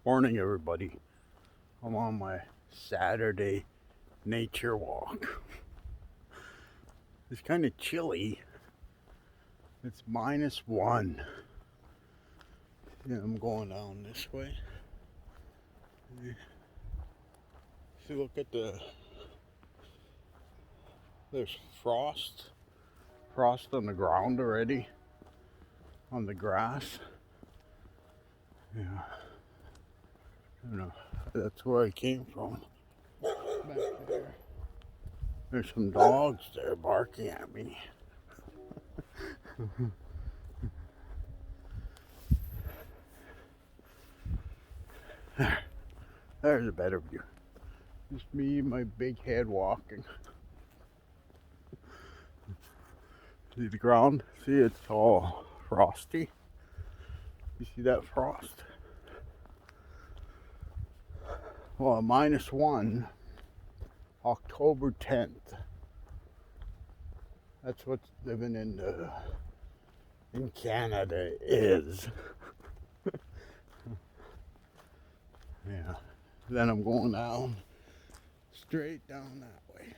Morning, everybody. I'm on my Saturday nature walk. It's kind of chilly. It's -1. Yeah, I'm going down this way. See, look at there's frost on the ground already, on the grass. Yeah, you know, that's where I came from. Back there. There's some dogs there barking at me. There's a better view. Just me and my big head walking. See the ground? See, it's all frosty. You see that frost? Well, -1, October 10th. That's what living in Canada is. Yeah. Then I'm going down, straight down that way,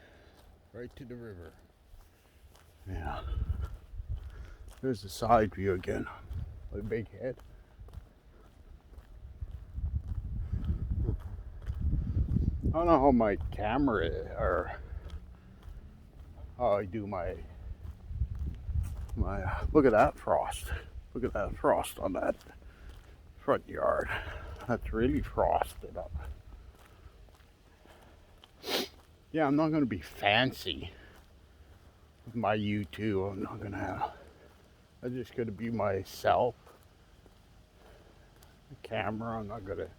right to the river. Yeah. There's the side view again. My big head. I don't know how my camera or how I do my look at that frost. Look at that frost on that front yard. That's really frosted up. Yeah, I'm not gonna be fancy with my YouTube. I'm not gonna have. I'm just gonna be myself. The camera. I'm not gonna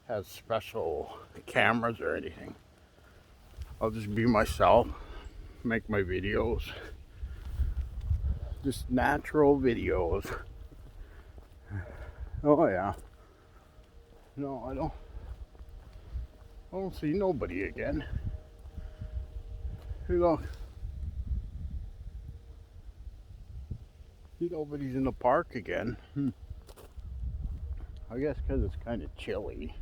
have special cameras or anything. I'll just be myself. Make my videos. Just natural videos. Oh yeah. No, I don't see nobody again. You know, see nobody's in the park again. I guess because it's kind of chilly.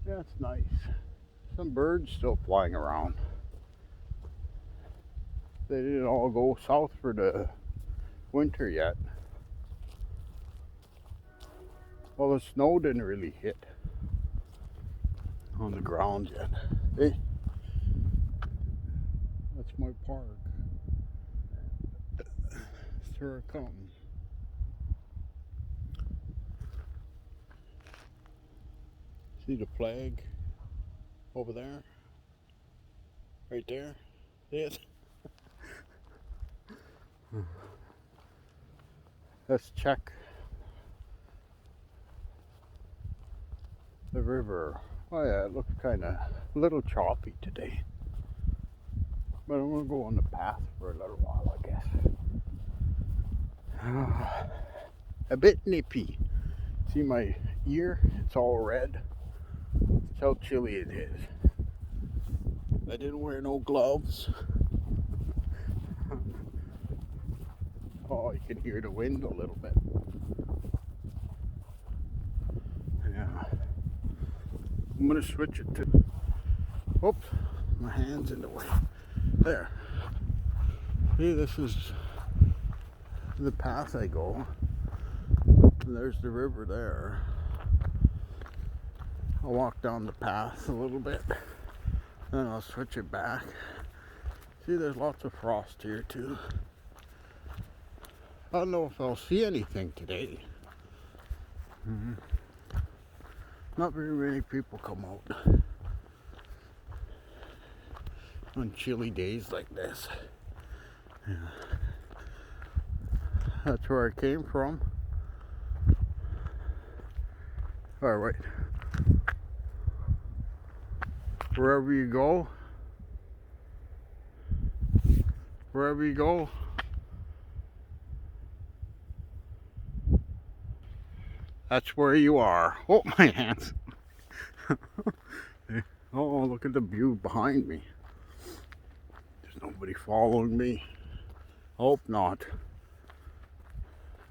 Yeah, it's nice. Some birds still flying around. They didn't all go south for the winter yet. Well, the snow didn't really hit on the ground yet. Hey, that's my park. Here it comes. See the flag over there? Right there? See it? Let's check the river. Oh yeah, it looks kind of a little choppy today. But I'm going to go on the path for a little while, I guess. A bit nippy. See my ear? It's all red. That's how chilly it is. I didn't wear no gloves. Oh, you can hear the wind a little bit. Yeah. I'm gonna switch it to. Oops, my hand's in the way. There. See, this is the path I go. And there's the river there. I'll walk down the path a little bit. Then I'll switch it back. See, there's lots of frost here too. I don't know if I'll see anything today. Not very many people come out on chilly days like this. Yeah. That's where I came from. Alright, wherever you go, that's where you are. Oh, my hands. Oh, look at the view behind me. There's nobody following me. Hope not.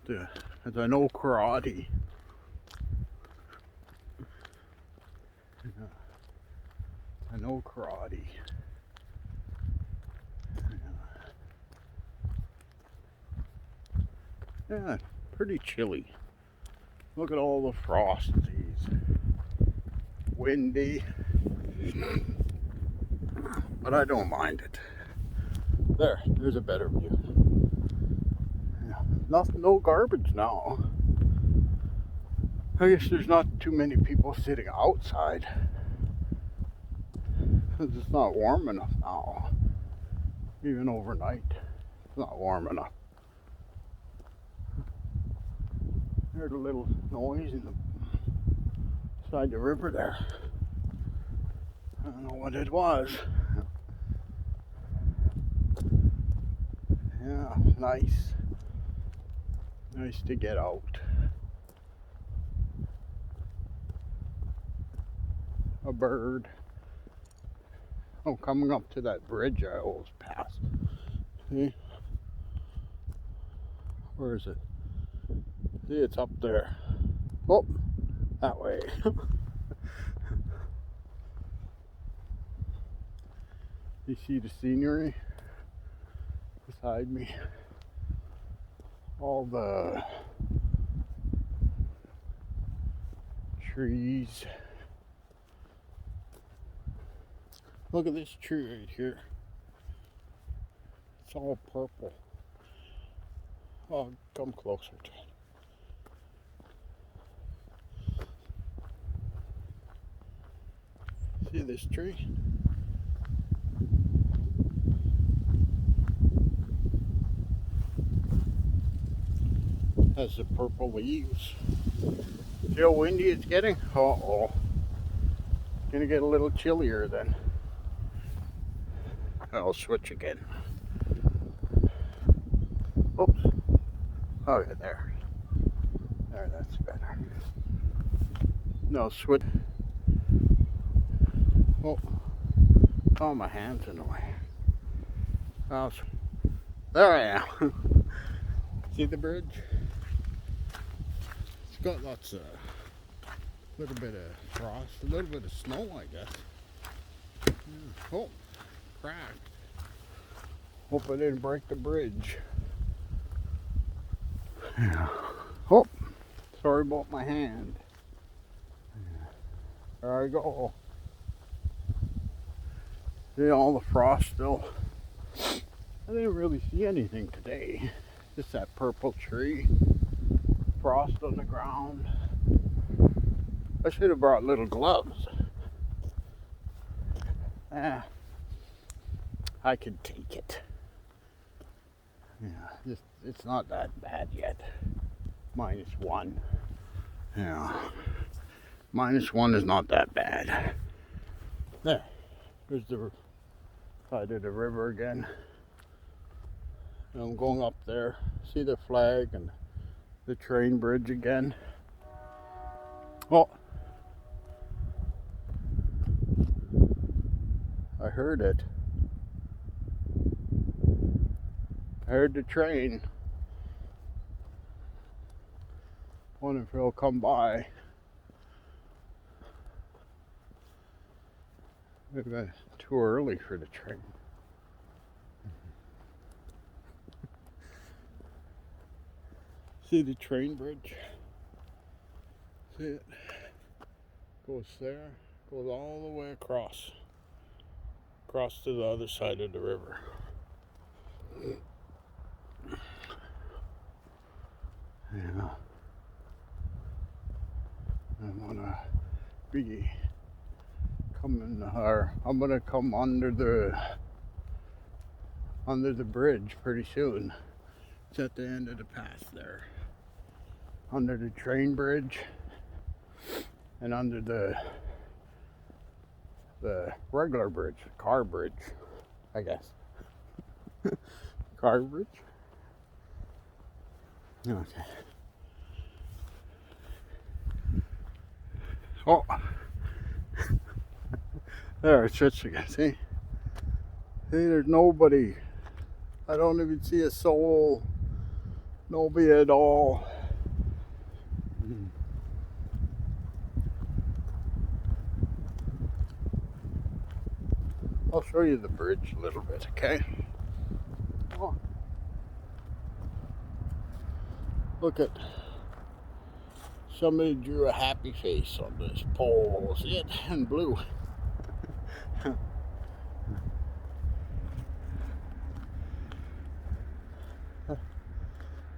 as I know karate. I know karate. Yeah, pretty chilly. Look at all the frosties. Windy. But I don't mind it. There's a better view. Yeah, no garbage now. I guess there's not too many people sitting outside. Because it's not warm enough now. Even overnight, it's not warm enough. Heard a little noise in the side the river there. I don't know what it was. Yeah, nice. Nice to get out. A bird. Oh, coming up to that bridge I always pass. See? Where is it? See, it's up there. Oh, that way. You see the scenery beside me? All the trees. Look at this tree right here. It's all purple. Oh, come closer to it. See this tree? Has the purple leaves. See how windy it's getting? Uh-oh. Gonna get a little chillier then. I'll switch again. Oops. Okay, there. There, that's better. No, switch. Oh, my hand's in the way. There I am. See the bridge? It's got lots of, little bit of frost, a little bit of snow, I guess. Yeah. Oh, cracked. Hope I didn't break the bridge. Yeah. Oh, sorry about my hand. There I go. See all the frost still. I didn't really see anything today. Just that purple tree. Frost on the ground. I should have brought little gloves. I could take it. Yeah, it's not that bad yet. -1. Yeah. -1 is not that bad. There's the side of the river again. And I'm going up there. See the flag and the train bridge again. Oh, I heard it. I heard the train. Wonder if it'll come by. Maybe too early for the train. See the train bridge? See it? Goes there, goes all the way across to the other side of the river. Yeah. I'm gonna be coming, or I'm gonna come under the bridge pretty soon. It's at the end of the path there. Under the train bridge and under the regular bridge, car bridge, I guess. Car bridge? Okay. Oh, there it sits again. See, there's nobody. I don't even see a soul. No be at all. I'll show you the bridge a little bit, okay? Oh, look at, somebody drew a happy face on this pole. See it? In blue.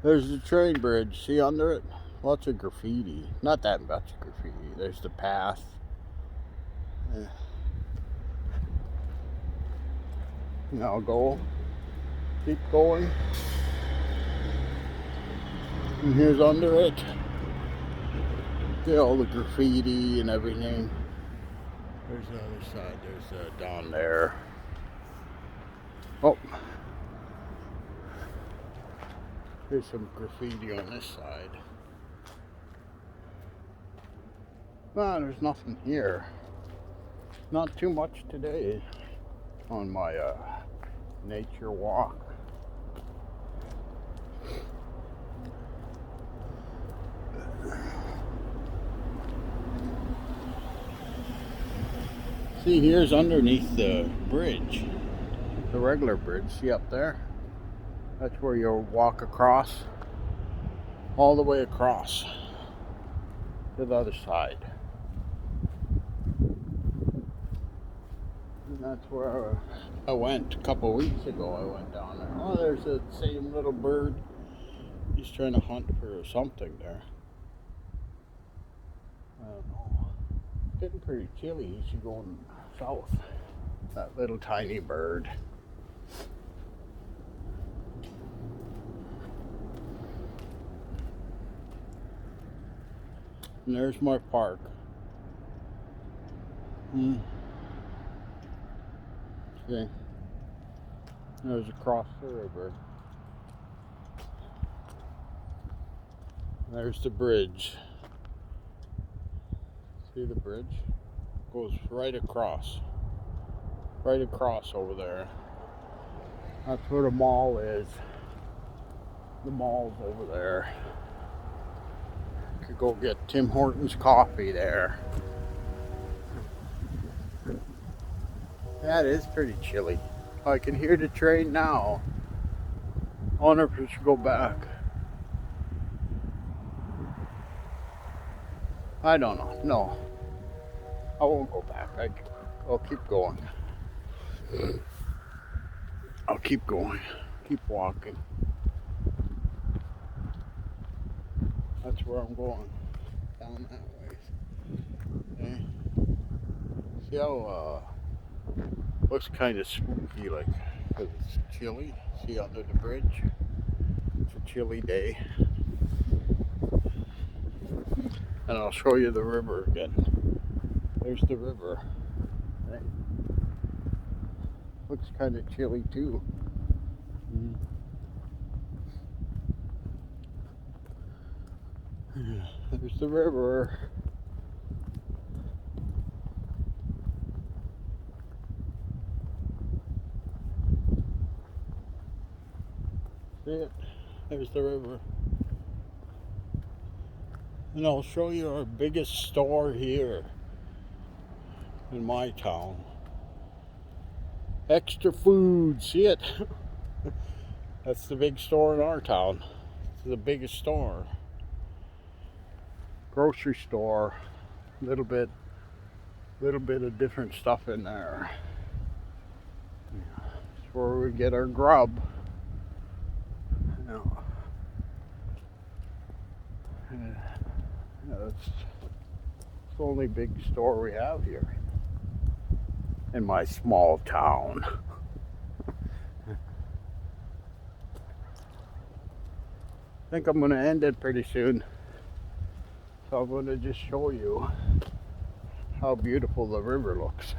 There's the train bridge. See under it? Lots of graffiti. Not that much graffiti. There's the path. Now go. Keep going. And here's under it. See all the graffiti and everything. There's the other side. There's down there. Oh. There's some graffiti on this side. Well, there's nothing here. Not too much today on my nature walk. See, here's underneath the bridge, the regular bridge. See up there? That's where you'll walk across, all the way across to the other side. And that's where I went a couple weeks ago. I went down there. Oh, there's the same little bird. He's trying to hunt for something there. I don't know. It's getting pretty chilly. He should go south. That little tiny bird. And there's my park. See? There's across the river. There's the bridge. See the bridge? Goes right across. Right across over there. That's where the mall is. The mall's over there. Could go get Tim Hortons coffee there. That is pretty chilly. I can hear the train now. I wonder if we should go back. I don't know. No. I won't go back. I'll keep going. I'll keep going. Keep walking. That's where I'm going. Down that way. Okay. See how looks kind of spooky, like, because it's chilly. See under the bridge? It's a chilly day. And I'll show you the river again. There's the river. Okay. Looks kind of chilly too. There's the river. See it? There's the river. And I'll show you our biggest store here in my town. Extra Food, see it? That's the big store in our town. It's the biggest store. Grocery store. Little bit of different stuff in there. That's where we get our grub. It's the only big store we have here in my small town. I think I'm going to end it pretty soon. So I'm going to just show you how beautiful the river looks.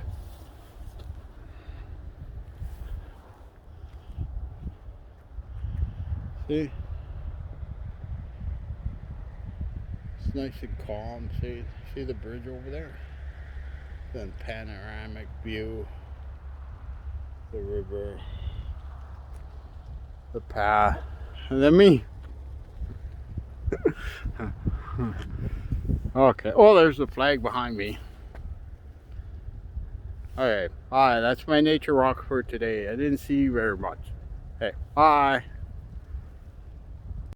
See? It's nice and calm. See the bridge over there? Then panoramic view. The river. The path. And then me. Okay. Oh, there's the flag behind me. Okay. Bye. That's my nature walk for today. I didn't see you very much. Okay. Bye.